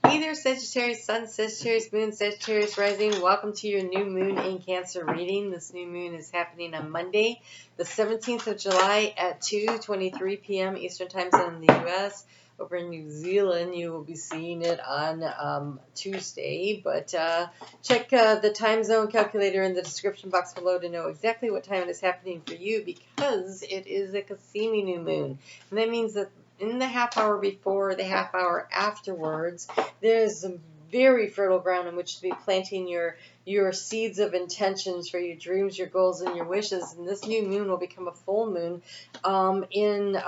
Hey there, Sagittarius Sun, Sagittarius Moon, Sagittarius Rising. Welcome to your new moon in Cancer reading. This new moon is happening on Monday, the 17th of July at 2:23 p.m. Eastern Time Zone in the U.S. Over in New Zealand, you will be seeing it on Tuesday. But check the time zone calculator in the description box below to know exactly what time it is happening for you, because it is a Cassini new moon. And that means that in the half hour before, the half hour afterwards, there's some very fertile ground in which to be planting your seeds of intentions for your dreams, your goals, and your wishes. And this new moon will become a full moon in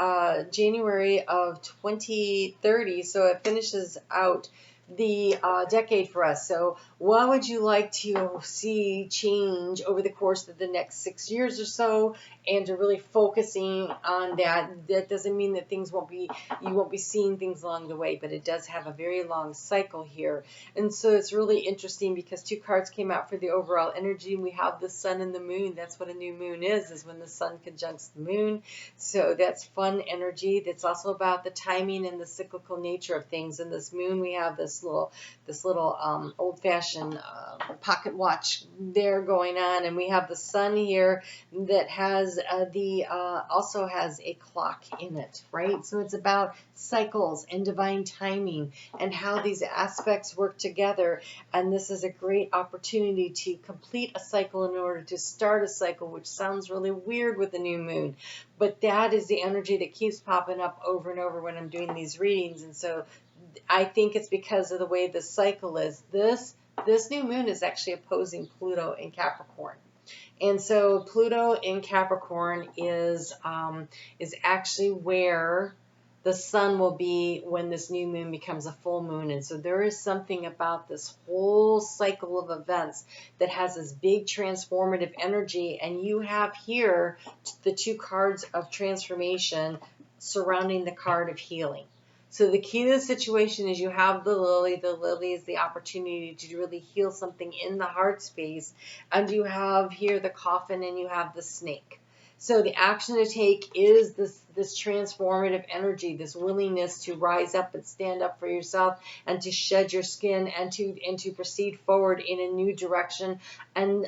January of 2030. So it finishes out the decade for us. So what would you like to see change over the course of the next 6 years or so? And to really focusing on that. That doesn't mean that you won't be seeing things along the way, but it does have a very long cycle here. And so it's really interesting because two cards came out for the overall energy. We have the sun and the moon. That's what a new moon is when the sun conjuncts the moon. So that's fun energy. That's also about the timing and the cyclical nature of things. In this moon, we have this little old-fashioned pocket watch there going on, and we have the sun here that has also has a clock in it, right? So it's about cycles and divine timing and how these aspects work together. And this is a great opportunity to complete a cycle in order to start a cycle, which sounds really weird with the new moon, but that is the energy that keeps popping up over and over when I'm doing these readings. And so I think it's because of the way the cycle is. This new moon is actually opposing Pluto in Capricorn. And so Pluto in Capricorn is actually where the sun will be when this new moon becomes a full moon. And so there is something about this whole cycle of events that has this big transformative energy. And you have here the two cards of transformation surrounding the card of healing. So the key to the situation is you have the lily. The lily is the opportunity to really heal something in the heart space. And you have here the coffin and you have the snake. So the action to take is this transformative energy, this willingness to rise up and stand up for yourself and to shed your skin and to proceed forward in a new direction and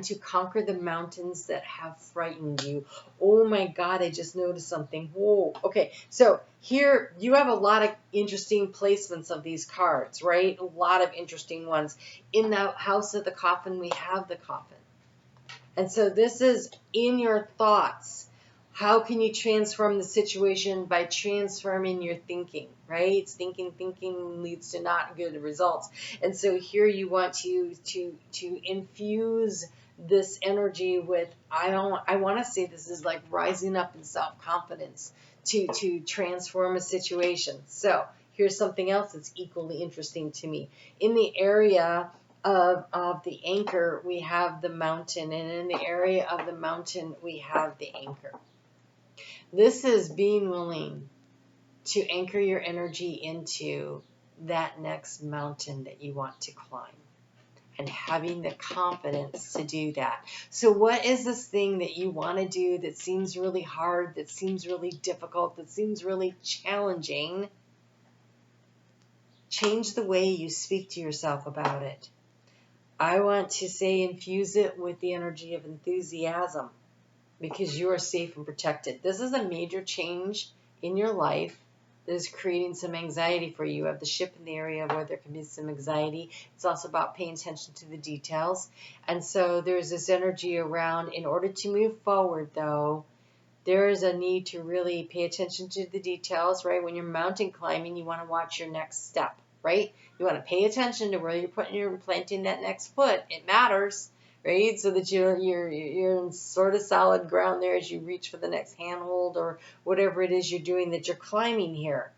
to conquer the mountains that have frightened you. Oh my God, I just noticed something. Whoa. Okay, so here you have a lot of interesting placements of these cards, right? A lot of interesting ones. In the house of the coffin, we have the coffin. And so this is in your thoughts. How can you transform the situation? By transforming your thinking, right? Thinking leads to not good results. And so here you want to infuse this energy with, I want to say this is like rising up in self-confidence to transform a situation. So here's something else that's equally interesting to me. In the area of the anchor, we have the mountain, and in the area of the mountain, we have the anchor. This is being willing to anchor your energy into that next mountain that you want to climb and having the confidence to do that. So what is this thing that you want to do that seems really hard, that seems really difficult, that seems really challenging? Change the way you speak to yourself about it. I want to say infuse it with the energy of enthusiasm, because you are safe and protected. This is a major change in your life that is creating some anxiety for you. You have the ship in the area where there can be some anxiety. It's also about paying attention to the details. And so there's this energy around, in order to move forward though, there is a need to really pay attention to the details, right? When you're mountain climbing, you want to watch your next step, right? You want to pay attention to where you're planting that next foot. It matters, right? So that you're in sort of solid ground there as you reach for the next handhold or whatever it is you're doing that you're climbing here.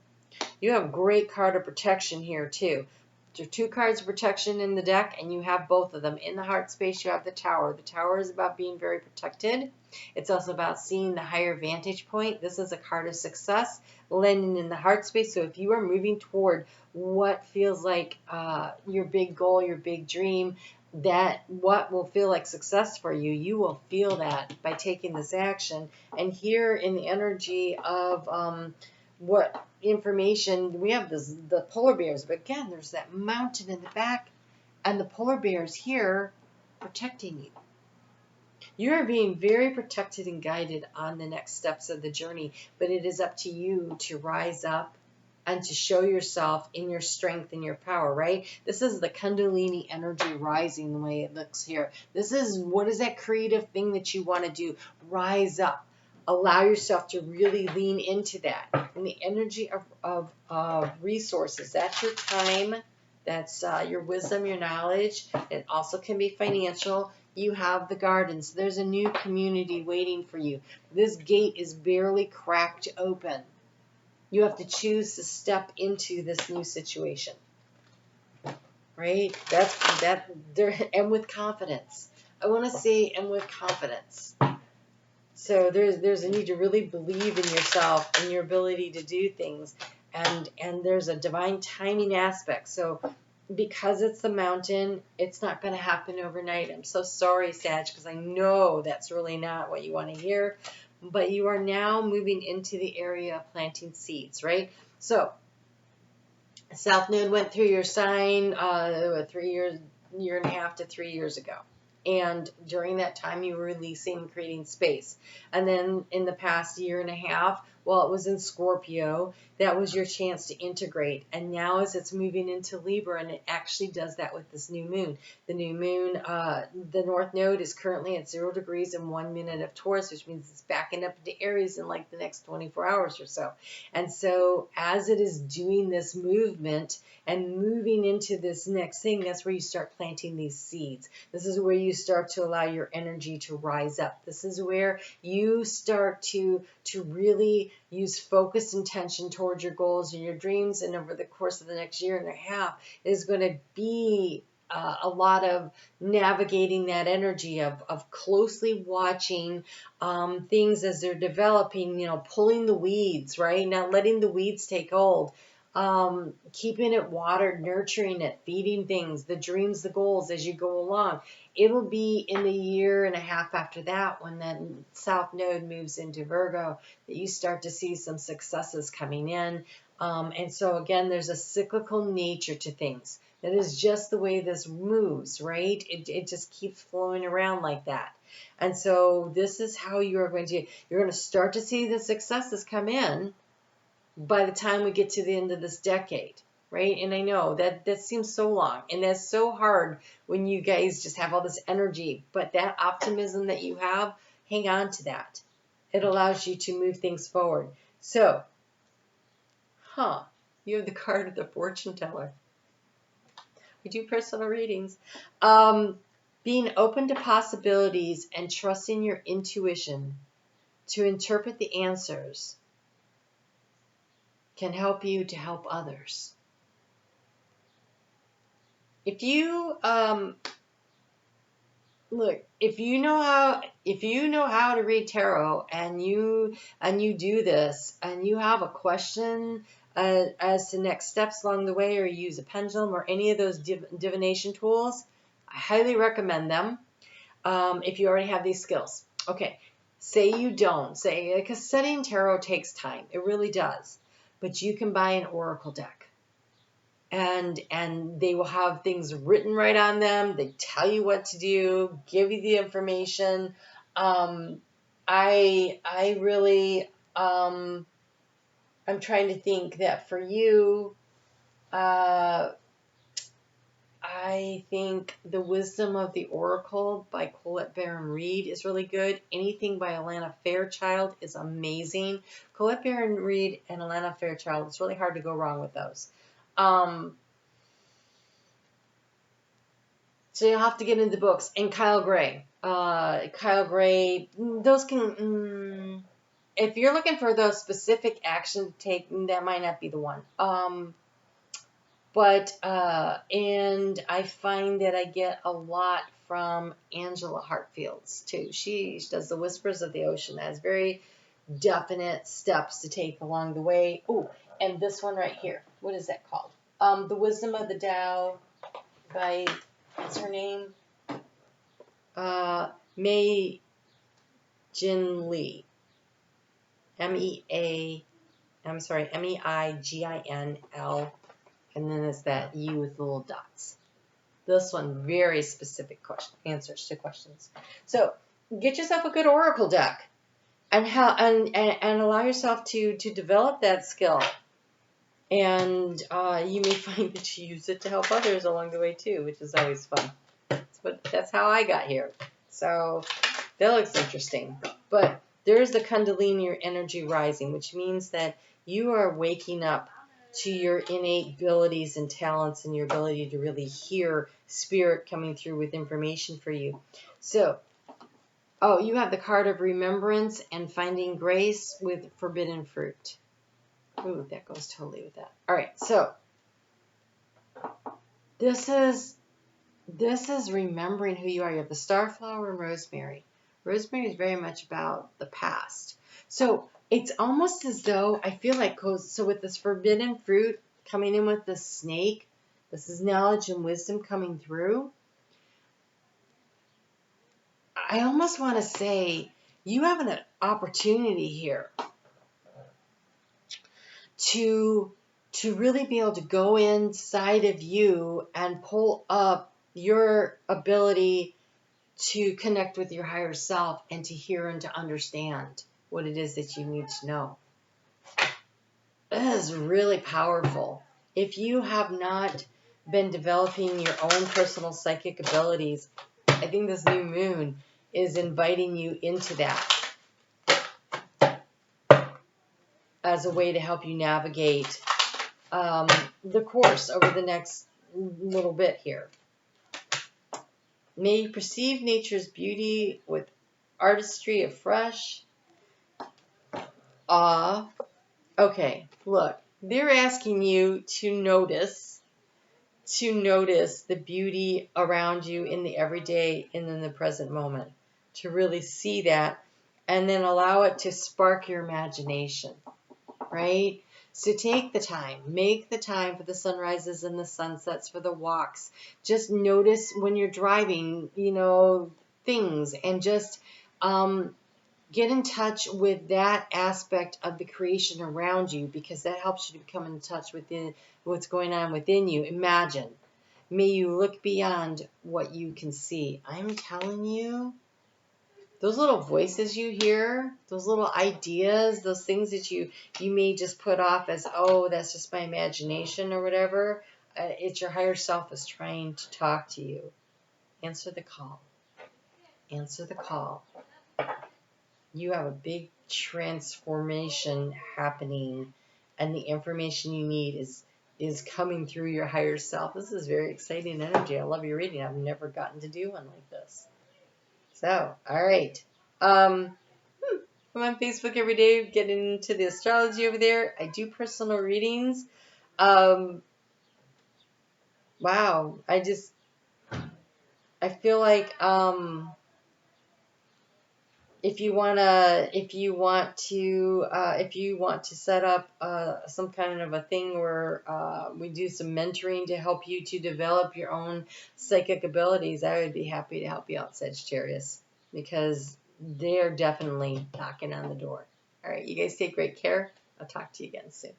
You have a great card of protection here too. There are two cards of protection in the deck, and you have both of them. In the heart space, you have the tower. The tower is about being very protected. It's also about seeing the higher vantage point. This is a card of success, landing in the heart space. So if you are moving toward what feels like your big goal, your big dream, that what will feel like success for you, you will feel that by taking this action. And here in the energy of what information we have. The polar bears, but again, there's that mountain in the back, and the polar bears here protecting you. You are being very protected and guided on the next steps of the journey, but it is up to you to rise up and to show yourself in your strength and your power, right? This is the Kundalini energy rising the way it looks here. This is, what is that creative thing that you want to do? Rise up. Allow yourself to really lean into that. And the energy of resources, that's your time, that's your wisdom, your knowledge. It also can be financial. You have the gardens. There's a new community waiting for you. This gate is barely cracked open. You have to choose to step into this new situation, right? That there, and with confidence. I want to say, and with confidence. So there's a need to really believe in yourself and your ability to do things, and there's a divine timing aspect. So because it's the mountain, it's not going to happen overnight. I'm so sorry, Sag, because I know that's really not what you want to hear. But you are now moving into the area of planting seeds, right? So, South Node went through your sign 3 years, year and a half to 3 years ago. And during that time, you were releasing, creating space. And then in the past year and a half, well, it was in Scorpio, that was your chance to integrate. And now as it's moving into Libra, and it actually does that with this new moon. The new moon, the North Node is currently at 0 degrees and 1 minute of Taurus, which means it's backing up into Aries in like the next 24 hours or so. And so as it is doing this movement and moving into this next thing, that's where you start planting these seeds. This is where you start to allow your energy to rise up. This is where you start to really use focused intention towards your goals and your dreams. And over the course of the next year and a half is going to be a lot of navigating that energy of closely watching things as they're developing, pulling the weeds, right? Not letting the weeds take hold. Keeping it watered, nurturing it, feeding things, the dreams, the goals as you go along. It'll be in the year and a half after that, when that South Node moves into Virgo, that you start to see some successes coming in. And so again, there's a cyclical nature to things. That is just the way this moves, right? It just keeps flowing around like that. And so this is how you're going to start to see the successes come in by the time we get to the end of this decade, right? And I know that seems so long, and that's so hard when you guys just have all this energy, but that optimism that you have, hang on to that. It allows you to move things forward. So, you have the card of the fortune teller. We do personal readings. Being open to possibilities and trusting your intuition to interpret the answers can help you to help others. If you if you know how to read tarot, and you do this, and you have a question as to next steps along the way, or you use a pendulum or any of those divination tools, I highly recommend them. If you already have these skills. Okay, say you don't. Say, because studying tarot takes time. It really does. But you can buy an oracle deck. And they will have things written right on them. They tell you what to do, give you the information. I really, I'm trying to think that for you, I think The Wisdom of the Oracle by Colette Baron Reid is really good. Anything by Alana Fairchild is amazing. Colette Baron Reid and Alana Fairchild, it's really hard to go wrong with those. So you'll have to get into the books. And Kyle Gray. Those can, if you're looking for those specific action to take, that might not be the one. And I find that I get a lot from Angela Hartfield's too. She does the Whispers of the Ocean. That has very definite steps to take along the way. Oh, and this one right here. What is that called? The Wisdom of the Tao by, what's her name? Mei Jin Lee. Mea I'm sorry, MEIGINL, and then it's that U with the little dots. This one, very specific answers to questions. So get yourself a good oracle deck, and allow yourself to develop that skill. And you may find that you use it to help others along the way too, which is always fun. That's how I got here. So that looks interesting. But there's the Kundalini energy rising, which means that you are waking up to your innate abilities and talents and your ability to really hear spirit coming through with information for you. So, you have the card of remembrance and finding grace with forbidden fruit. Ooh, that goes totally with that. All right, so this is remembering who you are. You have the starflower and rosemary. Rosemary is very much about the past. So it's almost as though I feel like with this forbidden fruit coming in with the snake, this is knowledge and wisdom coming through. I almost want to say you have an opportunity here to really be able to go inside of you and pull up your ability to connect with your higher self and to hear and to understand what it is that you need to know. That is really powerful. If you have not been developing your own personal psychic abilities, I think this new moon is inviting you into that as a way to help you navigate the course over the next little bit here. May you perceive nature's beauty with artistry afresh. Okay, look, they're asking you to notice the beauty around you in the everyday and in the present moment, to really see that and then allow it to spark your imagination, right? So take the time, make the time for the sunrises and the sunsets, for the walks. Just notice when you're driving, things, and just get in touch with that aspect of the creation around you, because that helps you to become in touch with what's going on within you. Imagine. May you look beyond what you can see. I'm telling you, those little voices you hear, those little ideas, those things that you may just put off as, oh, that's just my imagination or whatever, it's your higher self is trying to talk to you. Answer the call. Answer the call. You have a big transformation happening, and the information you need is coming through your higher self. This is very exciting energy. I love your reading. I've never gotten to do one like this. So, all right. I'm on Facebook every day, getting into the astrology over there. I do personal readings. Wow. I feel like if you want to set up some kind of a thing where we do some mentoring to help you to develop your own psychic abilities, I would be happy to help you out, Sagittarius, because they're definitely knocking on the door. All right, you guys take great care. I'll talk to you again soon.